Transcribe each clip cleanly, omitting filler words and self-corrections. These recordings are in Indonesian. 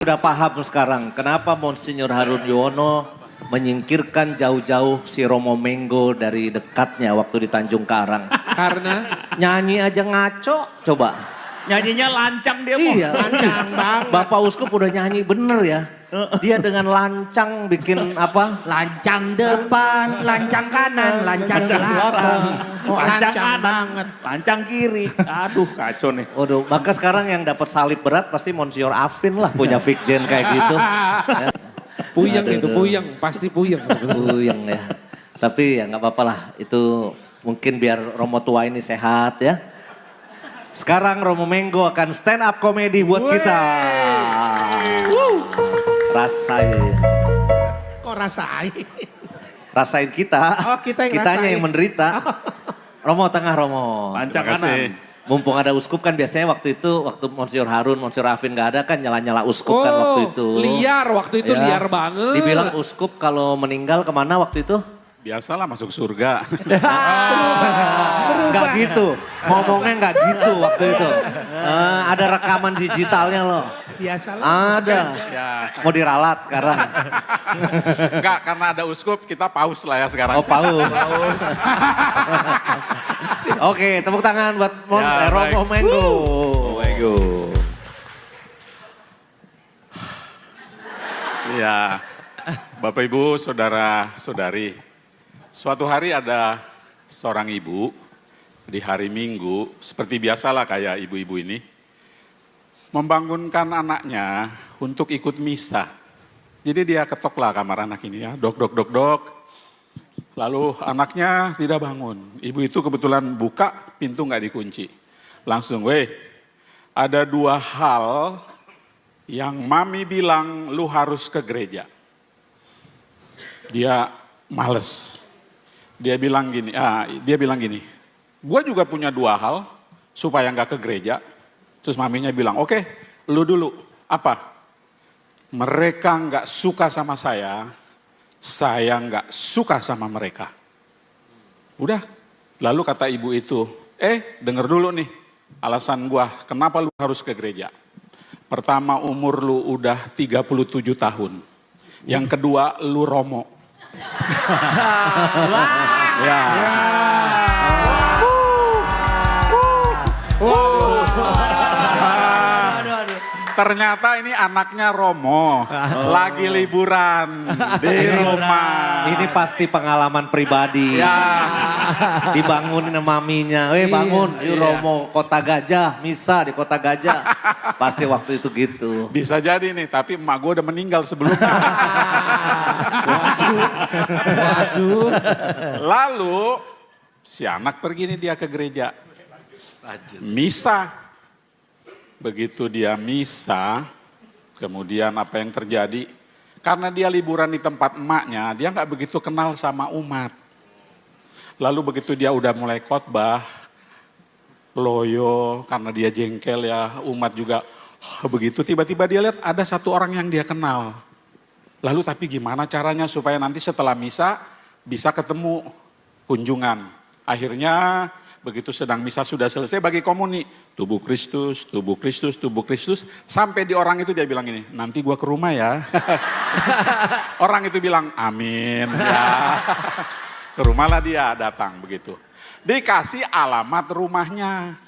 Sudah paham sekarang kenapa Monsinyur Harun Yuwono menyingkirkan jauh-jauh si Romo Menggo dari dekatnya waktu di Tanjung Karang. Karena Nyanyi aja ngaco, coba. Nyanyinya lancang dia mau. Iya, lancang banget. Bapak Uskup udah nyanyi bener ya. Dia dengan lancang bikin apa? Lancang depan, lancang kanan, lancang belakang. Oh, Lancang lancang kanan, banget. lancang kiri. Aduh kacau nih. Waduh, maka sekarang yang dapat salib berat pasti Monsinyur Afin lah punya Vikjen kayak gitu. Ya. Puyeng Aduh, itu, aduh. puyeng. Pasti puyeng. Puyeng ya. Tapi ya nggak apa-apa lah. Itu mungkin biar Romo tua ini sehat ya. Sekarang Romo Menggo akan stand up komedi buat kita. Rasain. Kok rasain? Rasain kita. Oh, kita yang Kitanya rasain. yang menderita. Romo tengah Romo. Lancang Terima kasih. kanan. Mumpung ada uskup kan biasanya waktu Monsinyur Harun, Monsinyur Afin gak ada kan nyala-nyala uskup kan waktu itu. Liar, waktu itu Ya. liar banget. Dibilang uskup kalau meninggal kemana waktu itu? Biasalah masuk surga. Gak gitu, ngomongnya gak gitu waktu itu. Ada rekaman digitalnya loh. Biasalah. Ada. Ya. Mau diralat sekarang. Enggak, karena ada uskup kita paus lah ya Oh sekarang. paus. Oke, tepuk tangan buat Ya, Romo baik. Menggo. Menggo. Iya. Bapak Ibu, saudara-saudari. Suatu hari ada seorang ibu di hari Minggu, seperti biasalah kayak ibu-ibu ini, membangunkan anaknya untuk ikut misa. Jadi dia ketoklah kamar anak ini ya, dok, dok, dok, dok. Lalu anaknya tidak bangun. Ibu itu kebetulan buka, pintu nggak dikunci. Langsung, weh, ada dua hal yang mami bilang lu harus ke gereja. Dia males. Dia bilang gini, gue juga punya dua hal supaya nggak ke gereja. Terus maminya bilang, oke, lu dulu. Apa? Mereka nggak suka sama saya nggak suka sama mereka. Udah, lalu kata ibu itu, denger dulu nih alasan gua kenapa lu harus ke gereja. Pertama, umur lu udah 37 tahun. Yang kedua, lu romo. Ya. Ternyata ini anaknya Romo, lagi liburan di rumah. Ini pasti pengalaman pribadi. Ya, Dibangunin sama maminya. Bangun, yuk Romo Kota Gajah, misa di Kota Gajah. Pasti waktu itu gitu. bisa jadi nih, tapi emak gue udah meninggal sebelumnya. Waduh. Lalu si anak pergi nih dia ke gereja. Misa. Begitu dia misa, kemudian apa yang terjadi? Karena dia liburan di tempat emaknya, dia nggak begitu kenal sama umat. Lalu begitu dia udah mulai khotbah, loyo karena dia jengkel ya, umat juga begitu. Tiba-tiba dia lihat ada satu orang yang dia kenal. Lalu tapi gimana caranya supaya nanti setelah misa bisa ketemu kunjungan. Akhirnya begitu sedang misa sudah selesai bagi komuni. Tubuh Kristus, tubuh Kristus, tubuh Kristus. Sampai di orang itu dia bilang ini, nanti gua ke rumah ya. Orang itu bilang amin ya. Ke rumahlah dia datang begitu. Dikasih alamat rumahnya.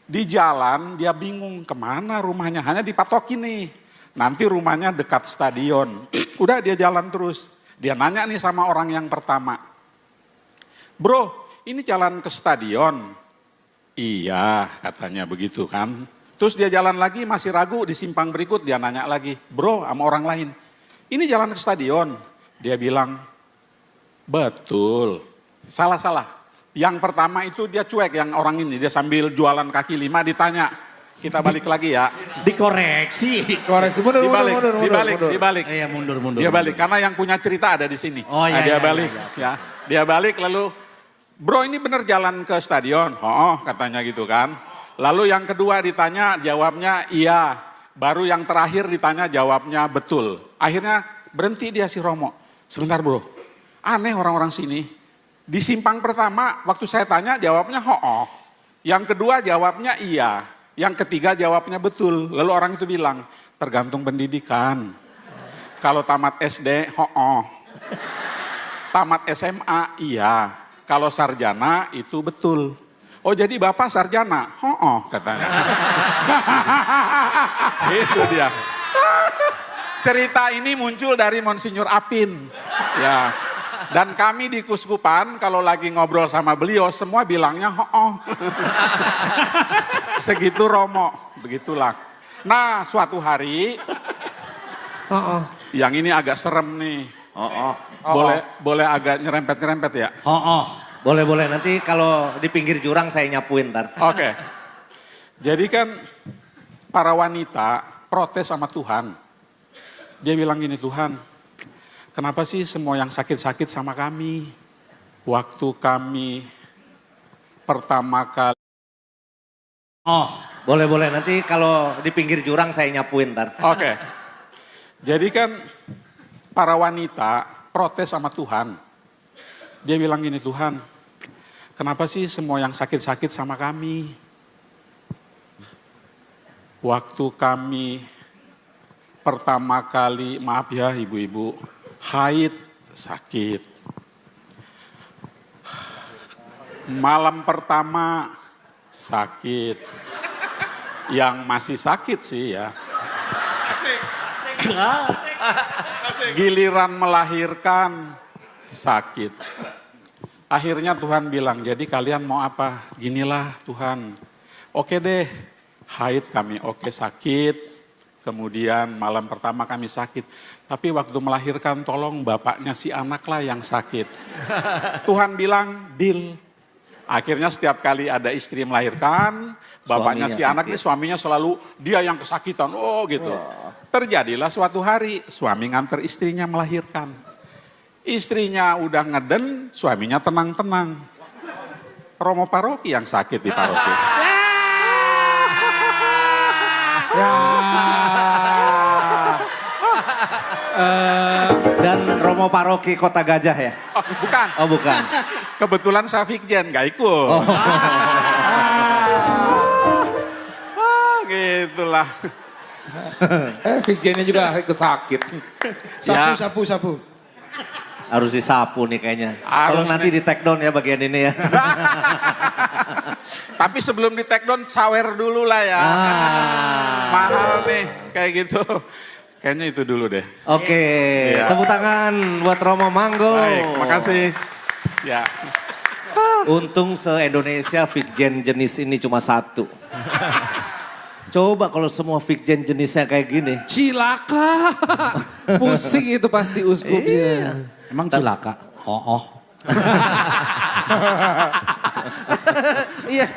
Di jalan dia bingung kemana rumahnya. Hanya dipatokin nih. Nanti rumahnya dekat stadion. Udah dia jalan terus. Dia nanya nih sama orang yang pertama. Bro, ini jalan ke stadion. Iya, katanya begitu kan. Terus dia jalan lagi masih ragu, di simpang berikut dia nanya lagi. Bro, sama orang lain. Ini jalan ke stadion. Dia bilang, betul. Salah. Yang pertama itu dia cuek, yang orang ini. Dia sambil jualan kaki lima ditanya. Kita balik lagi ya. Dikoreksi. Koreksi, mundur. Dibalik. Iya mundur. Dia balik, karena yang punya cerita ada di sini. Oh, iya, Dia iya, balik, iya. ya. Dia balik lalu, bro ini bener jalan ke stadion? Oh, katanya gitu kan. Lalu yang kedua ditanya, jawabnya iya. Baru yang terakhir ditanya, jawabnya betul. Akhirnya berhenti dia si Romo. Sebentar bro, aneh orang-orang sini. Di simpang pertama, waktu saya tanya jawabnya ho-oh. Yang kedua jawabnya iya. Yang ketiga jawabnya betul. Lalu orang itu bilang, tergantung pendidikan. Kalau tamat SD, ho-oh. Tamat SMA, iya. Kalau sarjana, itu betul. Oh jadi Bapak sarjana? Ho-oh katanya. Itu dia. Cerita ini muncul dari Monsinyur Apin. Ya. Dan kami di Kuskupan kalau lagi ngobrol sama beliau semua bilangnya ho-oh. Segitu Romo, begitulah. Nah, suatu hari yang ini agak serem nih. Boleh agak nyerempet-nyerempet ya? Boleh. Nanti kalau di pinggir jurang saya nyapuin ntar. Oke. Jadi kan para wanita protes sama Tuhan. Dia bilang gini, Tuhan, kenapa sih semua yang sakit-sakit sama kami? Waktu kami pertama kali. Boleh. Nanti kalau di pinggir jurang saya nyapuin ntar. Oke. Jadi kan para wanita protes sama Tuhan. Dia bilang gini, Tuhan, kenapa sih semua yang sakit-sakit sama kami? Waktu kami pertama kali, maaf ya ibu-ibu, haid sakit. Malam pertama sakit. Yang masih sakit sih ya. Giliran melahirkan sakit. Akhirnya Tuhan bilang, jadi kalian mau apa? Ginilah Tuhan. Oke deh, haid kami oke sakit. Kemudian malam pertama kami sakit. Tapi waktu melahirkan tolong bapaknya si anaklah yang sakit. Tuhan bilang deal. Akhirnya setiap kali ada istri melahirkan, bapaknya si anak ini suaminya selalu dia yang kesakitan. Oh gitu. Terjadilah suatu hari suami nganter istrinya melahirkan. Istrinya udah ngeden, suaminya tenang-tenang. Romo paroki yang sakit di paroki. Dan Romo Paroki Kota Gajah ya? Oh, bukan. Oh bukan. Kebetulan saya Fikjen, gak ikut. Gitulah. Fikjennya juga ikut sakit. Sapu. Harus disapu nih kayaknya. Harus Tolong nanti nih. di take down ya bagian ini ya. Tapi sebelum di take down, sawer dulu lah ya. Mahal nih, kayak gitu. Kayaknya itu dulu deh. Oke, Ya. tepuk tangan buat Romo Manggo. Baik, makasih. Ya. Untung se-Indonesia Fikjen jenis ini cuma satu. Coba kalau semua Fikjen jenisnya kayak gini. Cilaka. Pusing itu pasti uskupnya. Emang cilaka? Iya.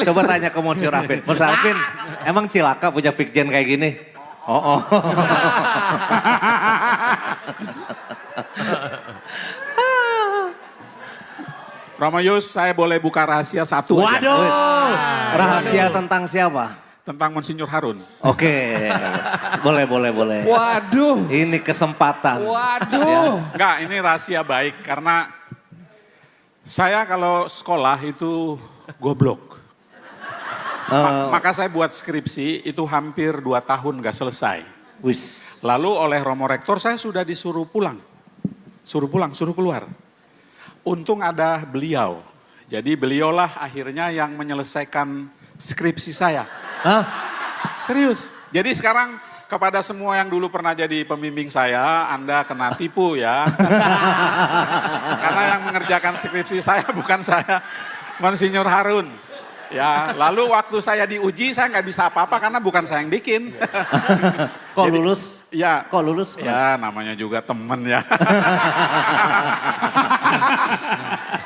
Coba tanya ke Monsinyur Alvin. Monsinyur Alvin, emang cilaka punya Fikjen kayak gini? Romo Yus, saya boleh buka rahasia satu aja? Waduh, rahasia tentang siapa? Tentang Monsinyur Harun. Oke, boleh. Waduh. Ini kesempatan. Waduh. Enggak, ini rahasia baik karena saya kalau sekolah itu goblok. Maka saya buat skripsi itu hampir 2 tahun gak selesai. Wis. Lalu oleh Romo Rektor saya sudah disuruh pulang. Suruh keluar. Untung ada beliau. Jadi beliaulah akhirnya yang menyelesaikan skripsi saya. Hah? Serius. Jadi sekarang kepada semua yang dulu pernah jadi pembimbing saya, Anda kena tipu ya. Karena yang mengerjakan skripsi saya bukan saya, Monsinyur Harun. Ya, lalu waktu saya diuji saya nggak bisa apa-apa karena bukan saya yang bikin. Kok lulus? Ya. Kok lulus? Ya, namanya juga temen ya.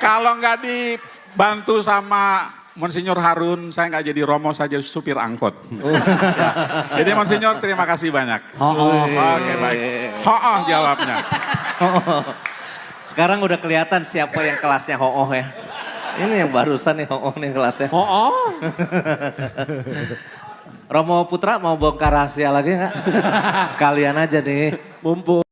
Kalau nggak dibantu sama Monsinyur Harun, saya nggak jadi Romo saja supir angkot. Ya. Jadi Monsinyur terima kasih banyak. Oke, baik. Jawabnya. Sekarang udah kelihatan siapa yang kelasnya ho-oh ya. Ini yang barusan nih ho-oh nih kelasnya. Romo Putra mau bongkar rahasia lagi nggak? Sekalian aja nih. Mumpung.